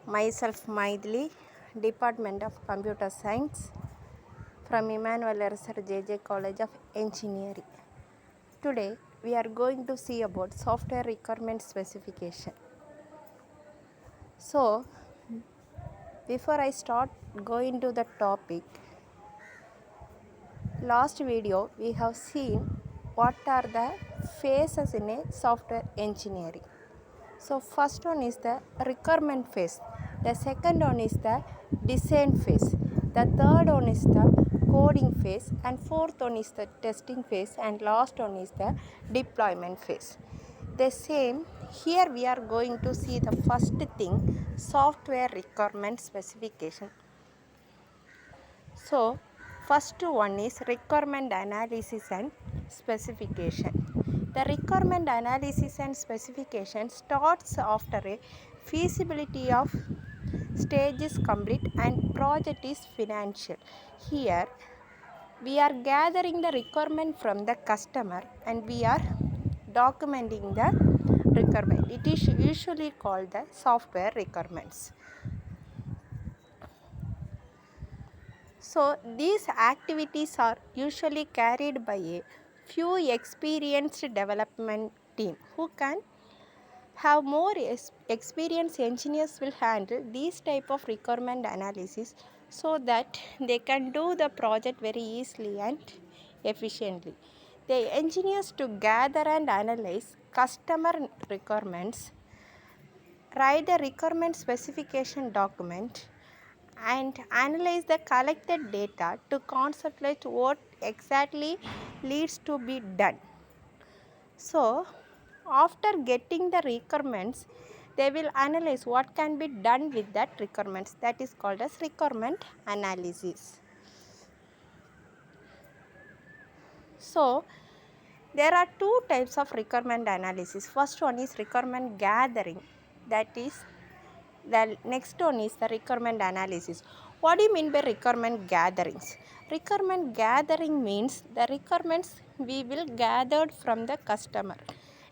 Myself Mydhili, Department of Computer Science from Emmanuel Research JJ College of Engineering. Today we are going to see about software requirement specification. So before I start going to the topic, last video we have seen what are the phases in a software engineering. So first one is the requirement phase, the second one is the design phase, the third one is the coding phase, and fourth one is the testing phase, and last one is the deployment phase. The same here we are going to see the first thing, software requirement specification. So first one is requirement analysis and specification. The requirement analysis and specification starts after a feasibility of stage is complete and project is financial. Here we are gathering the requirement from the customer and we are documenting the requirement. It is usually called the software requirements. So these activities are usually carried by a few experienced development team who can have more experienced engineers will handle these type of requirement analysis so that they can do the project very easily and efficiently. The engineers to gather and analyze customer requirements, write the requirement specification document, and analyze the collected data to conceptualize what exactly needs to be done. So after getting the requirements, they will analyze what can be done with that requirements. That is called as requirement analysis. So there are two types of requirement analysis. First one is requirement gathering, that is the next one is the requirement analysis. What do you mean by requirement gatherings? Requirement gathering means the requirements we will gathered from the customer.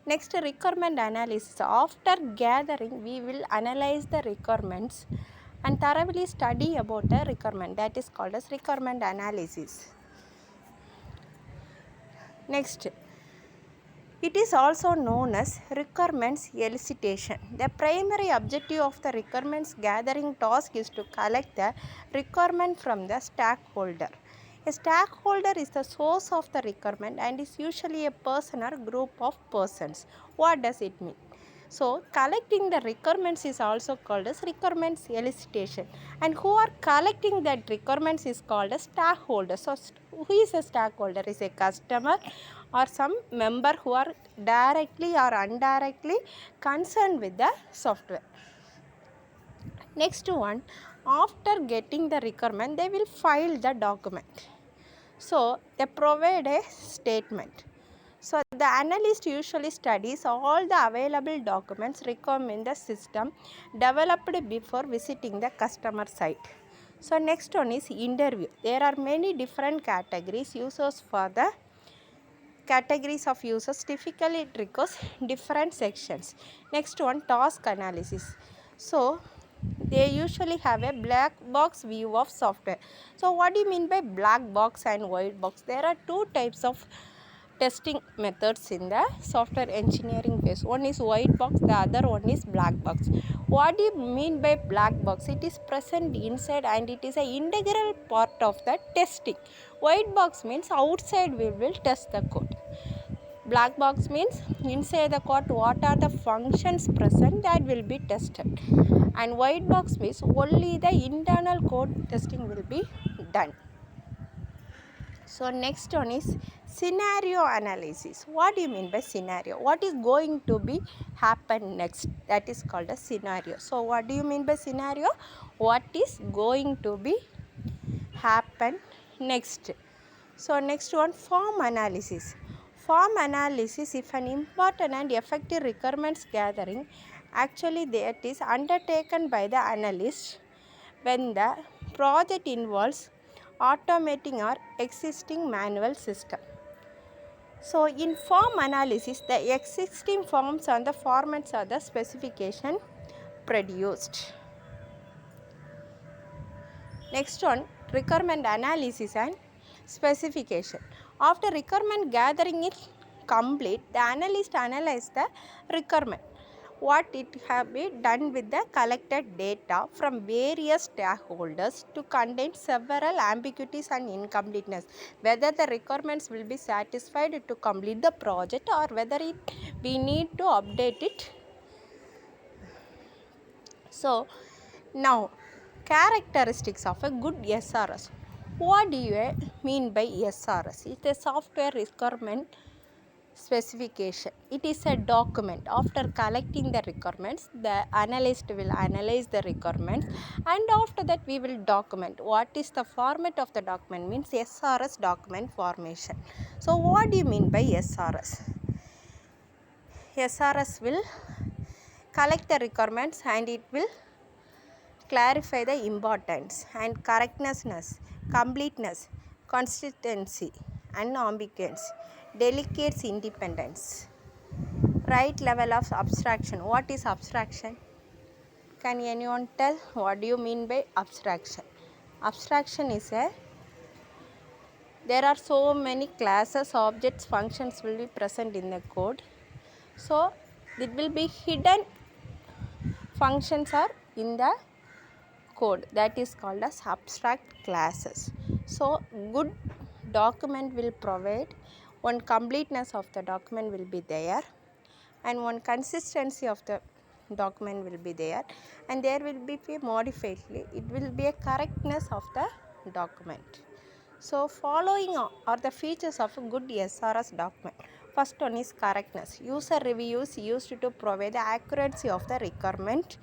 Next, requirement analysis. After gathering, we will analyze the requirements and thoroughly study about the requirement. That is called as requirement analysis. Next, it is also known as requirements elicitation. The primary objective of the requirements gathering task is to collect the requirement from the stakeholder. A stakeholder is the source of the requirement and is usually a person or group of persons. What does it mean? So, collecting the requirements is also called as requirements elicitation, and who are collecting that requirements is called as stakeholder. So, who is a stakeholder? Is a customer or some member who are directly or indirectly concerned with the software. Next one, after getting the requirement, they will file the document. So, they provide a statement. So, the analyst usually studies all the available documents required in the system developed before visiting the customer site. So, next one is interview. There are many different categories of users. Typically it requires different sections. Next one, task analysis. So, they usually have a black box view of software. So, what do you mean by black box and white box? There are two types of testing methods in the software engineering phase. One is white box, the other one is black box. What do you mean by black box? It is present inside and it is an integral part of the testing. White box means outside we will test the code. Black box means inside the code what are the functions present that will be tested, and white box means only the internal code testing will be done. So next one is scenario analysis. What do you mean by scenario? What is going to be happen next? That is called a scenario. So what do you mean by scenario? What is going to be happen next? So next one, form analysis. Form analysis, if an important and effective requirements gathering, actually that is undertaken by the analyst when the project involves automating or existing manual system. So in form analysis, the existing forms and the formats are the specification produced. Next one, requirement analysis and specification. After requirement gathering is complete, the analyst analyze the requirement. What it have been done with the collected data from various stakeholders to contain several ambiguities and incompleteness, whether the requirements will be satisfied to complete the project or whether we need to update it. So now, characteristics of a good SRS. What do you mean by SRS? It's a software requirement specification. It is a document. After collecting the requirements, the analyst will analyze the requirements, and after that we will document. What is the format of the document? Means SRS document formation. So what do you mean by SRS? SRS will collect the requirements and it will clarify the importance and correctness, completeness, consistency, and ambiguance, delegates independence, right level of abstraction. What is abstraction? Can anyone tell what do you mean by abstraction? Abstraction is there are so many classes, objects, functions will be present in the code. So it will be hidden functions are in the code, that is called as abstract classes. So good document will provide one completeness of the document will be there, and one consistency of the document will be there, and there will be modified, it will be a correctness of the document. So following are the features of a good SRS document. First one is correctness. User reviews used to provide the accuracy of the requirement.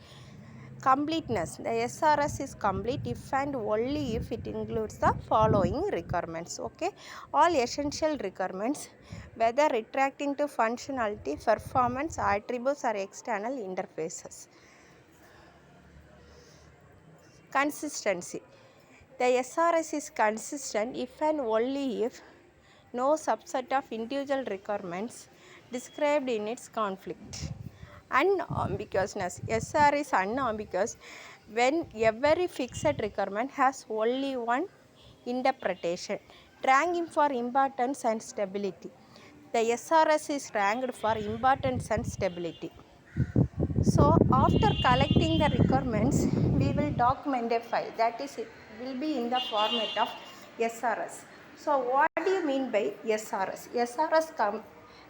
Completeness. The SRS is complete if and only if it includes the following requirements. Okay, all essential requirements, whether retracting to functionality, performance, attributes, or external interfaces. Consistency. The SRS is consistent if and only if no subset of individual requirements described in its conflict. Unambiguousness. SR is unambiguous when every fixed requirement has only one interpretation, ranking for importance and stability. The SRS is ranked for importance and stability. So after collecting the requirements, we will document a file, that is it will be in the format of SRS. So what do you mean by SRS? SRS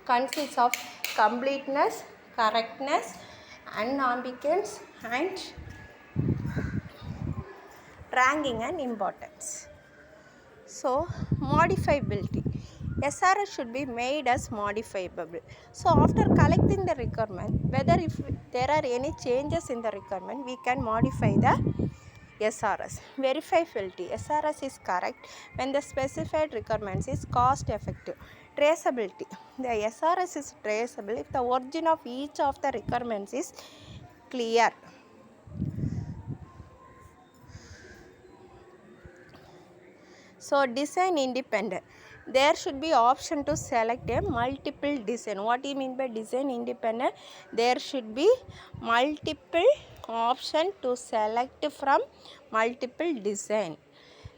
consists of completeness, correctness, unambiguous, and ranking and importance. So modifiability. SRS should be made as modifiable. So after collecting the requirement, whether if there are any changes in the requirement, we can modify the SRS. Verifiability. SRS is correct when the specified requirements is cost effective. Traceability. The SRS is traceable if the origin of each of the requirements is clear. So design independent. There should be option to select a multiple design. What do you mean by design independent? There should be multiple option to select from multiple design.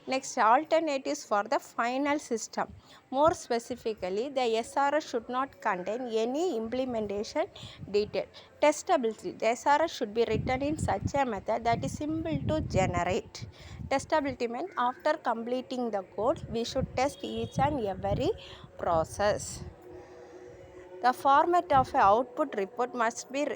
Next, alternatives for the final system. More specifically, the SRS should not contain any implementation detail. Testability. The SRS should be written in such a method that is simple to generate. Testability means after completing the code, we should test each and every process. The format of an output report must be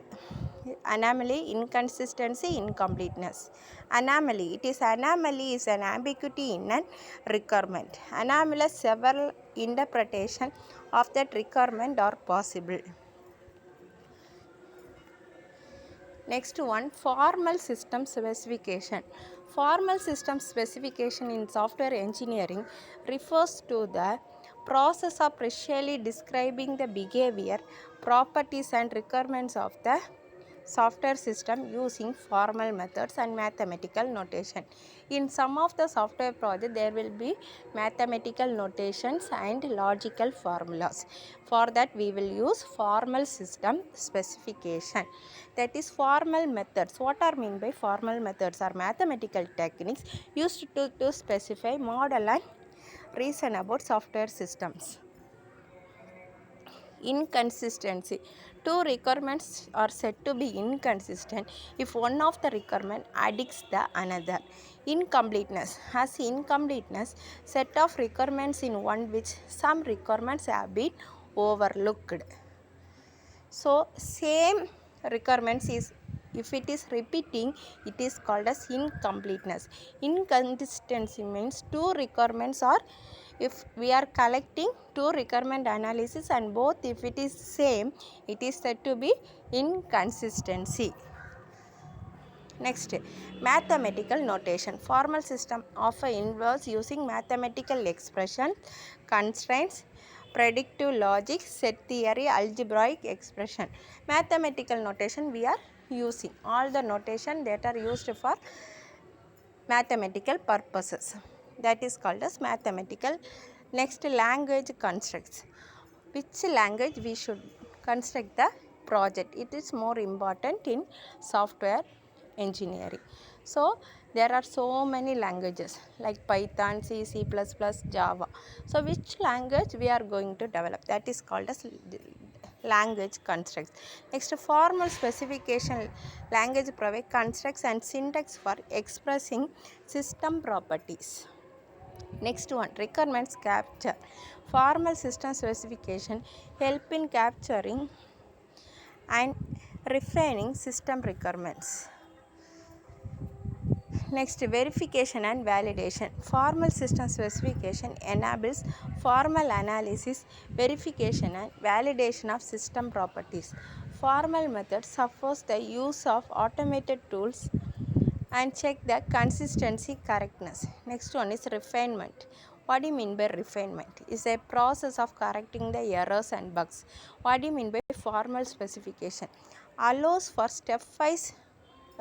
anomaly, inconsistency, incompleteness. Anomaly. It is anomaly is an ambiguity in an requirement. Anomalous several interpretation of that requirement are possible. Next one, formal system specification. Formal system specification in software engineering refers to the process of precisely describing the behavior, properties, and requirements of the software system using formal methods and mathematical notation. In some of the software project there will be mathematical notations and logical formulas. For that we will use formal system specification. That is formal methods. What are mean by formal methods? Are mathematical techniques used to specify, model and reason about software systems. Inconsistency. Two requirements are said to be inconsistent if one of the requirement addicts the another. Incompleteness. As incompleteness, set of requirements in one which some requirements have been overlooked. So same requirements is, if it is repeating, it is called as incompleteness. Inconsistency means two requirements are, if we are collecting two requirement analysis and both if it is same, it is said to be inconsistency. Next, mathematical notation. Formal system often involves using mathematical expression, constraints, predictive logic, set theory, algebraic expression. Mathematical notation we are using. All the notation that are used for mathematical purposes. That is called as mathematical. Next, language constructs. Which language we should construct the project? It is more important in software engineering. So there are so many languages like Python, C, C++, Java. So which language we are going to develop? That is called as language constructs. Next, formal specification. Language provide constructs and syntax for expressing system properties. Next one, requirements capture. Formal system specification help in capturing and refining system requirements. Next, verification and validation. Formal system specification enables formal analysis, verification and validation of system properties. Formal method supports the use of automated tools and check the consistency correctness. Next one is refinement. What do you mean by refinement? Is a process of correcting the errors and bugs. What do you mean by formal specification? Allows for stepwise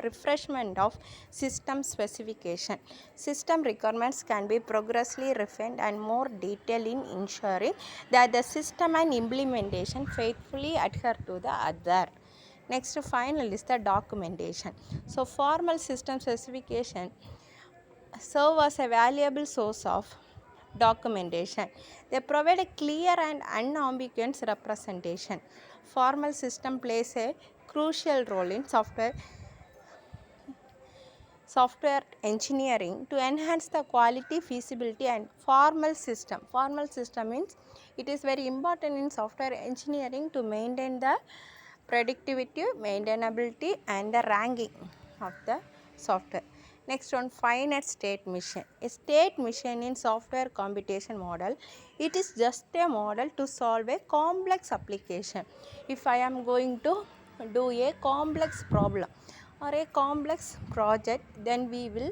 refreshment of system specification. System requirements can be progressively refined and more detailed in ensuring that the system and implementation faithfully adhere to the other. Next, final is the documentation. So formal system specification serve as a valuable source of documentation. They provide a clear and unambiguous representation. Formal system plays a crucial role in software engineering to enhance the quality, feasibility and formal system. Formal system means it is very important in software engineering to maintain the predictivity, maintainability and the ranking of the software. Next one, finite state machine. A state machine in software computation model, it is just a model to solve a complex application. If I am going to do a complex problem or a complex project, then we will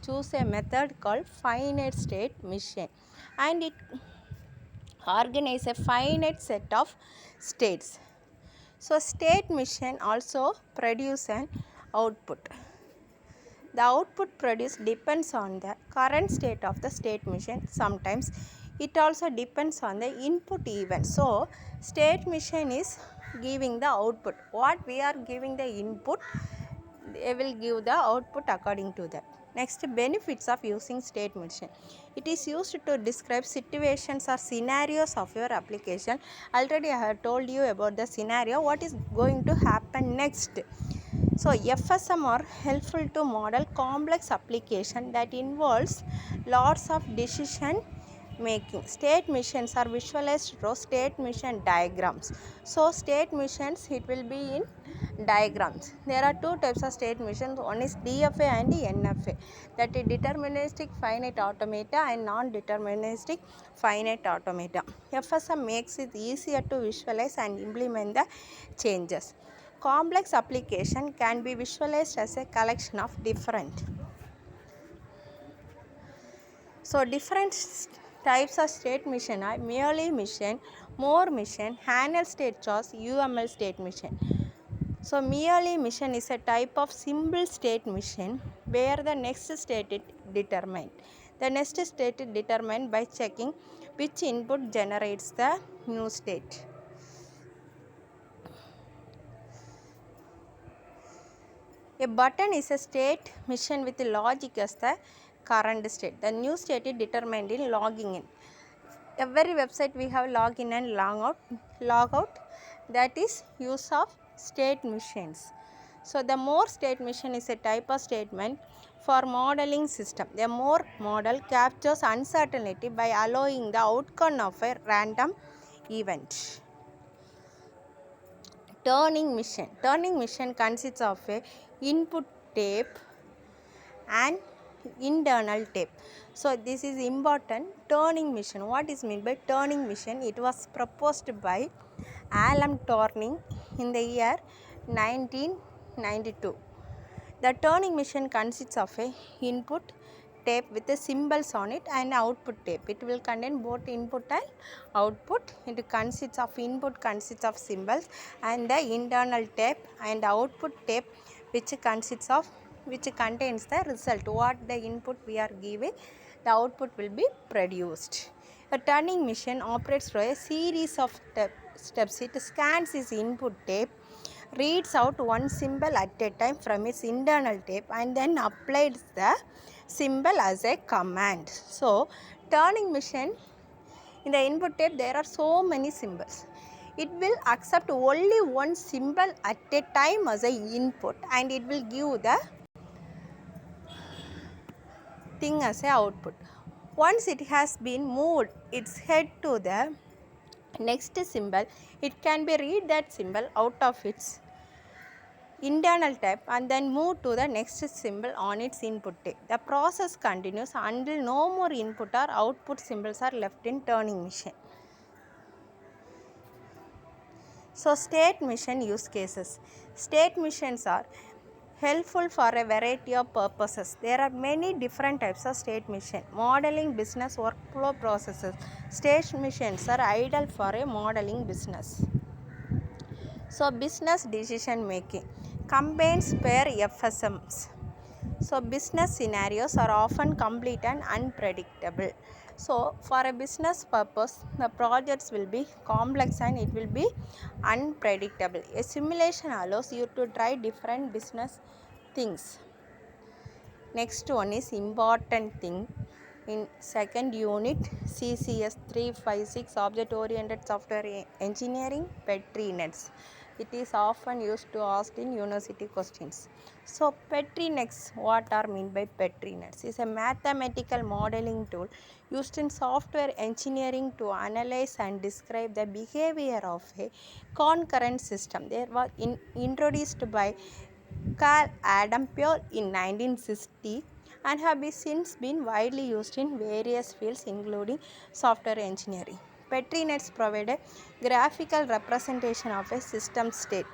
choose a method called finite state machine, and it organizes a finite set of states. So state machine also produce an output. The output produced depends on the current state of the state machine. Sometimes it also depends on the input event. So state machine is giving the output. What we are giving the input, they will give the output according to that. Next, benefits of using state machine. It is used to describe situations or scenarios of your application. Already I have told you about the scenario, what is going to happen next. So FSM are helpful to model complex application that involves lots of decision making. State machines are visualized through state machine diagrams. So state machines, it will be in diagrams. There are two types of state machines. One is DFA and NFA, that is deterministic finite automata and non-deterministic finite automata. FSM makes it easier to visualize and implement the changes. Complex application can be visualized as a collection of different types of state machine are merely machine, more machine, handle state charts, UML state machine. So merely mission is a type of simple state mission where the next state is determined. The next state is determined by checking which input generates the new state. A button is a state mission with logic as the current state. The new state is determined in logging in. Every website we have login and log out. That is use of state missions. So the more state mission is a type of statement for modeling system. The more model captures uncertainty by allowing the outcome of a random event. Turning mission consists of a input tape and internal tape. So this is important. Turning mission, what is meant by turning mission? It was proposed by Alan Turing in the year 1992. The turning mission consists of a input tape with the symbols on it and output tape. It will contain both input and output. It consists of input consists of symbols and the internal tape and output tape which contains the result. What the input we are giving, the output will be produced. A turning machine operates through a series of steps. It scans its input tape, reads out one symbol at a time from its internal tape and then applies the symbol as a command. So, turning machine, in the input tape there are so many symbols. It will accept only one symbol at a time as a input and it will give the thing as a output. Once it has been moved its head to the next symbol, it can be read that symbol out of its internal tape and then move to the next symbol on its input tape. The process continues until no more input or output symbols are left in turning machine. So state machine use cases. State machines are helpful for a variety of purposes. There are many different types of state machine. Modeling business workflow processes. State machines are ideal for a modeling business. So business decision making combines pair FSMs. So business scenarios are often complete and unpredictable. So for a business purpose, the projects will be complex and it will be unpredictable. A simulation allows you to try different business things. Next one is important thing. In second unit, CCS 356 Object Oriented Software Engineering, Petri nets. It is often used to ask in university questions. So Petri nets, what are meant by Petri nets? Is a mathematical modeling tool used in software engineering to analyze and describe the behavior of a concurrent system. They were introduced by Carl Adam Pure in 1960 and have since been widely used in various fields including software engineering. Petri nets provide a graphical representation of a system state.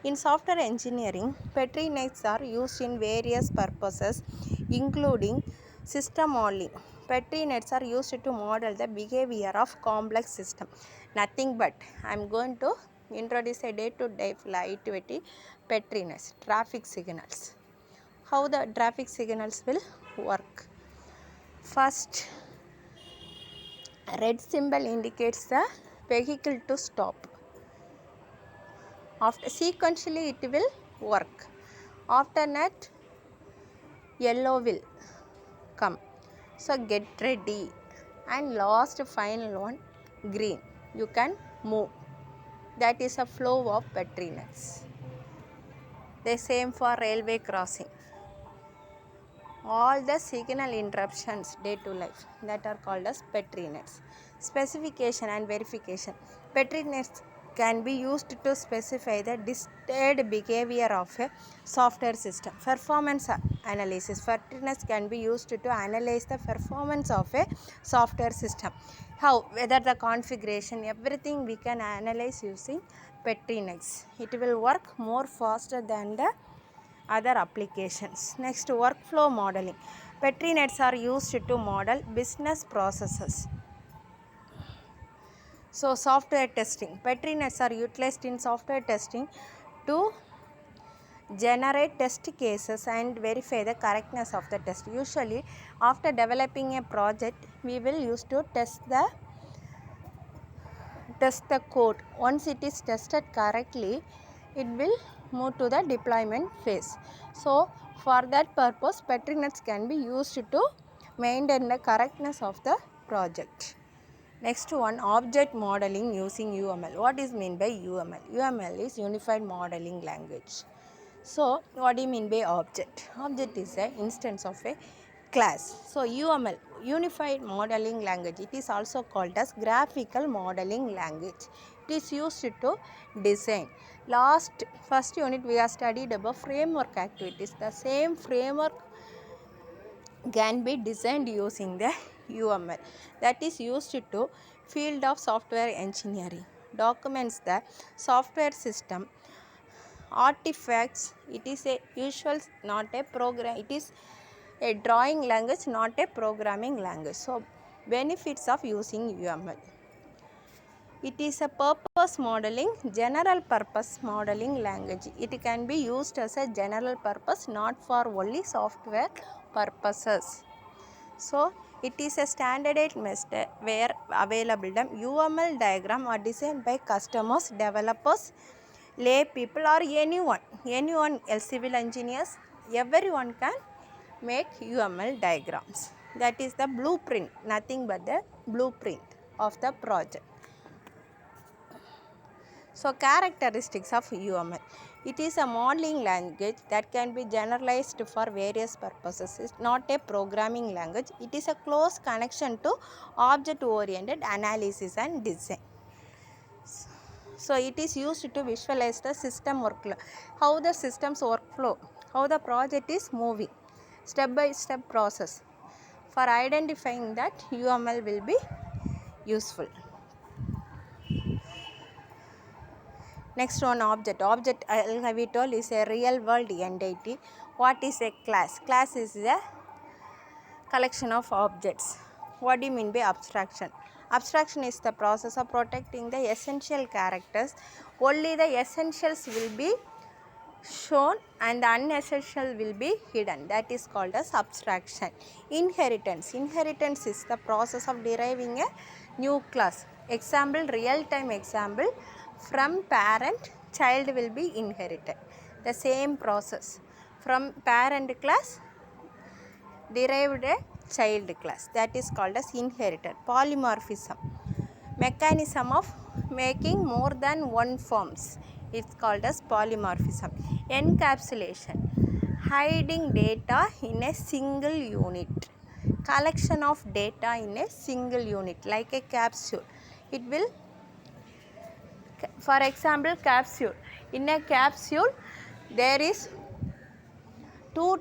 In software engineering, Petri nets are used in various purposes including system modeling. Petri nets are used to model the behavior of complex system. Nothing but I am going to introduce a day-to-day activity. Petri nets, traffic signals. How the traffic signals will work? First, red symbol indicates the vehicle to stop. After sequentially it will work. After that, yellow will come. So get ready. And last final one, green. You can move. That is a flow of Petri nets. The same for railway crossing. All the signal interruptions day to life that are called as Petri nets. Specification and verification. Petri nets can be used to specify the desired behavior of a software system. Performance analysis. Petri nets can be used to analyze the performance of a software system. How? Whether the configuration, everything we can analyze using Petri nets. It will work more faster than the other applications. Next, workflow modeling. Petri nets are used to model business processes. So software testing. Petri nets are utilized in software testing to generate test cases and verify the correctness of the test. Usually after developing a project, we will use to test the code. Once it is tested correctly, it will move to the deployment phase. So for that purpose, Petri nets can be used to maintain the correctness of the project. Next one, object modeling using UML. What is mean by UML? UML is Unified Modeling Language. So what do you mean by object? Object is an instance of a class. So UML, Unified Modeling Language, it is also called as Graphical Modeling Language. It is used to design. First unit we have studied about framework activities. The same framework can be designed using the UML, that is used to field of software engineering. Documents the software system artifacts. It is a usual, not a program. It is a drawing language, not a programming language. So benefits of using UML. It is a purpose modeling, general purpose modeling language. It can be used as a general purpose, not for only software purposes. So it is a standardized method where available the UML diagram are designed by customers, developers, lay people, or anyone else, civil engineers, everyone can make UML diagrams. That is the blueprint, nothing but the blueprint of the project. So characteristics of UML. It is a modeling language that can be generalized for various purposes. It is not a programming language. It is a close connection to object-oriented analysis and design. So it is used to visualize the system workflow, how the system's workflow, how the project is moving, step-by-step process. For identifying that, UML will be useful. Next one, object. Object, we told, is a real world entity. What is a class? Class is a collection of objects. What do you mean by abstraction? Abstraction is the process of protecting the essential characters. Only the essentials will be shown and the unessential will be hidden. That is called as abstraction. Inheritance. Inheritance is the process of deriving a new class. Example, real-time example, from parent, child will be inherited. The same process. From parent class, derived a child class. That is called as inherited. Polymorphism. Mechanism of making more than one forms. It's called as polymorphism. Encapsulation. Hiding data in a single unit. Collection of data in a single unit, like a capsule. It will, for example, capsule. In a capsule, there is two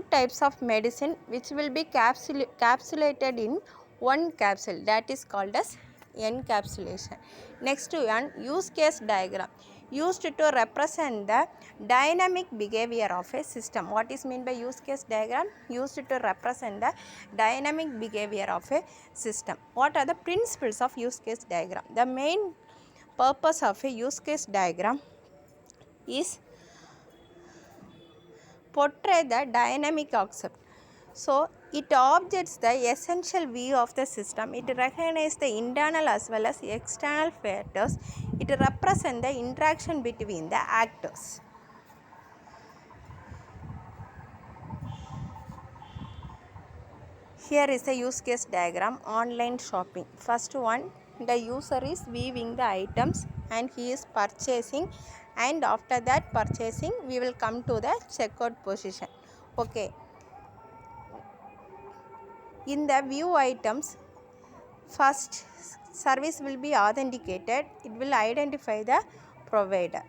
types of medicine which will be capsulated in one capsule. That is called as encapsulation. Next one, use case diagram, used to represent the dynamic behavior of a system. What is meant by use case diagram? Used to represent the dynamic behavior of a system. What are the principles of use case diagram? The main purpose of a use case diagram is portray the dynamic concept. So it objects the essential view of the system. It recognizes the internal as well as external factors. It represents the interaction between the actors. Here is a use case diagram. Online shopping. First one, the user is viewing the items and he is purchasing, and after that purchasing we will come to the checkout position. Okay. In the view items, first service will be authenticated. It will identify the provider.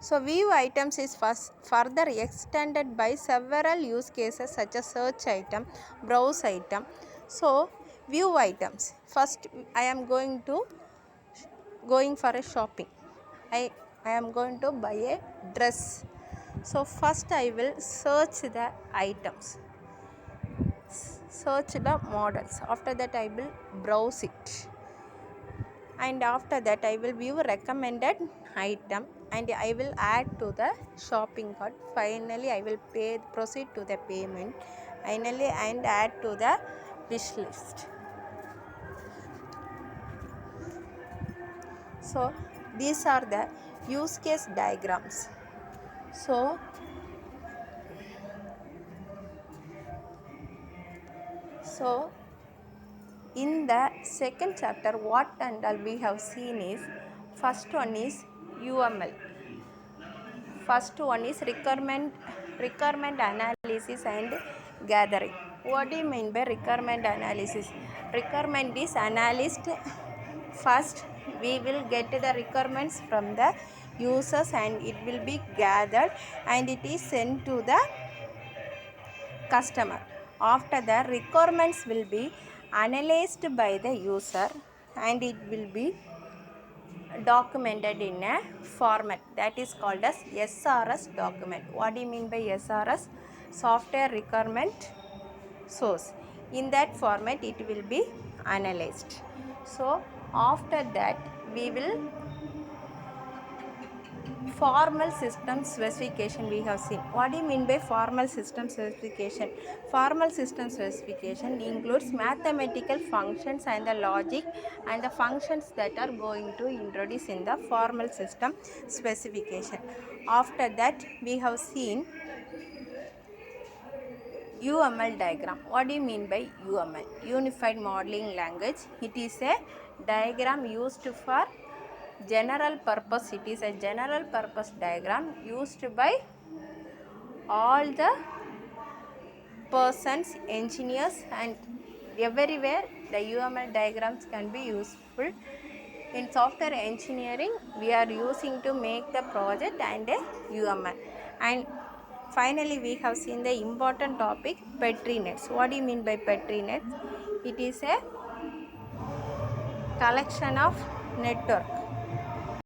So view items is further extended by several use cases such as search item, browse item. So view items. First I am going for a shopping. I am going to buy a dress. So first I will search the items, search the models. After that I will browse it. and after that I will view recommended item and I will add to the shopping cart. Finally I will proceed to the payment finally and add to the wish list. So these are the use case diagrams. So in the second chapter what and all we have seen is, first one is UML. First one is requirement analysis and gathering. What do you mean by requirement analysis? Requirement is analyzed. First we will get the requirements from the users and it will be gathered and it is sent to the customer. After the requirements will be analyzed by the user and it will be documented in a format that is called as SRS document. What do you mean by SRS? Software requirement source. In that format it will be analyzed. So after that we will formal system specification we have seen. What do you mean by formal system specification? Formal system specification includes mathematical functions and the logic and the functions that are going to introduce in the formal system specification. After that we have seen UML diagram. What do you mean by UML? Unified Modeling Language. It is a diagram used for general purpose. It is a general purpose diagram used by all the persons, engineers and everywhere. The UML diagrams can be useful. In software engineering we are using to make the project and a UML. And finally we have seen the important topic, Petri nets. What do you mean by Petri nets? It is a collection of network